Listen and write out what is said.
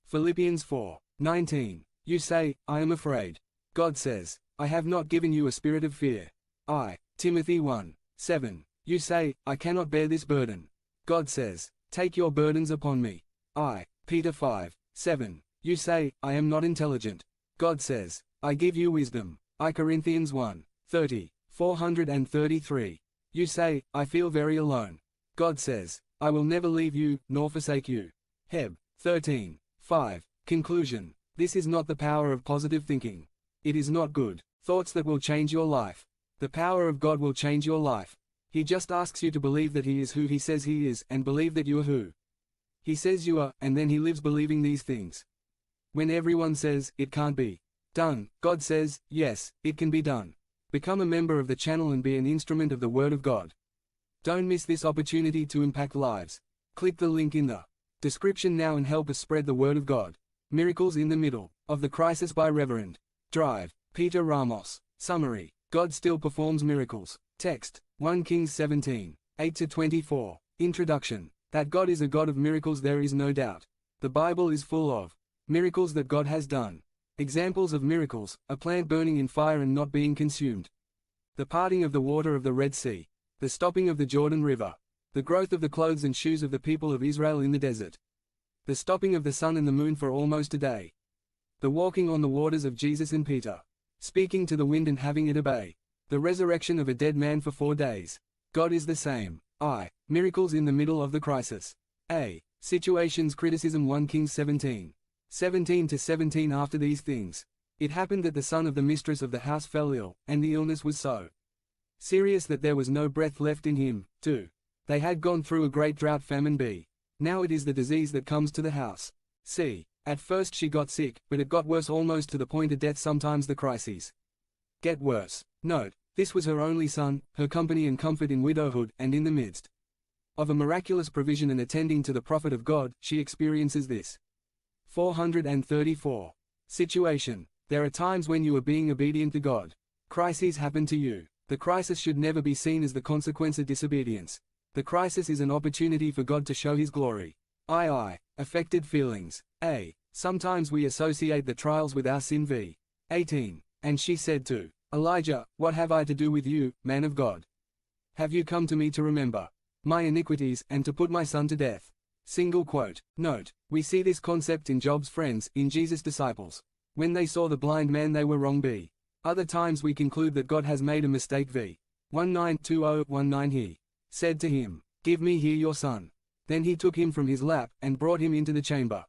Philippians 4:19. You say, I am afraid. God says, I have not given you a spirit of fear. I, Timothy 1:7. You say, I cannot bear this burden. God says, take your burdens upon me. I, Peter 5:7. You say, I am not intelligent. God says, I give you wisdom. I Corinthians 1:30. 433. You say, I feel very alone. God says, I will never leave you, nor forsake you. Heb 13:5. Conclusion. This is not the power of positive thinking. It is not good thoughts that will change your life. The power of God will change your life. He just asks you to believe that He is who He says He is and believe that you are who He says you are, and then He lives believing these things. When everyone says, it can't be done, God says, yes, it can be done. Become a member of the channel and be an instrument of the Word of God. Don't miss this opportunity to impact lives. Click the link in the description now and help us spread the Word of God. Miracles in the Middle of the Crisis by Reverend Drive, Peter Ramos. Summary. God still performs miracles. Text, 1 Kings 17:8-24. Introduction. That God is a God of miracles there is no doubt. The Bible is full of miracles that God has done. Examples of miracles: a plant burning in fire and not being consumed, the parting of the water of the Red Sea, the stopping of the Jordan River, the growth of the clothes and shoes of the people of Israel in the desert, the stopping of the sun and the moon for almost a day, the walking on the waters of Jesus and Peter, speaking to the wind and having it obey, the resurrection of a dead man for 4 days. God is the same. Miracles in the middle of the crisis. A. Situations criticism 1 Kings 17:17-17. After these things, it happened that the son of the mistress of the house fell ill, and the illness was so serious that there was no breath left in him. 2. They had gone through a great drought. Famine. B. Now it is the disease that comes to the house. C. At first she got sick, but it got worse almost to the point of death. Sometimes the crises get worse. Note, this was her only son, her company and comfort in widowhood, and in the midst of a miraculous provision and attending to the prophet of God, she experiences this. 434. Situation. There are times when you are being obedient to God. Crises happen to you. The crisis should never be seen as the consequence of disobedience. The crisis is an opportunity for God to show His glory. Affected feelings. A. Sometimes we associate the trials with our sin. V. 18. And she said to Elijah, what have I to do with you, man of God? Have you come to me to remember my iniquities, and to put my son to death? Single quote. Note, we see this concept in Job's friends, in Jesus' disciples. When they saw the blind man they were wrong. B. Other times we conclude that God has made a mistake. V. 19:20-19. He said to him, give me here your son. Then he took him from his lap, and brought him into the chamber.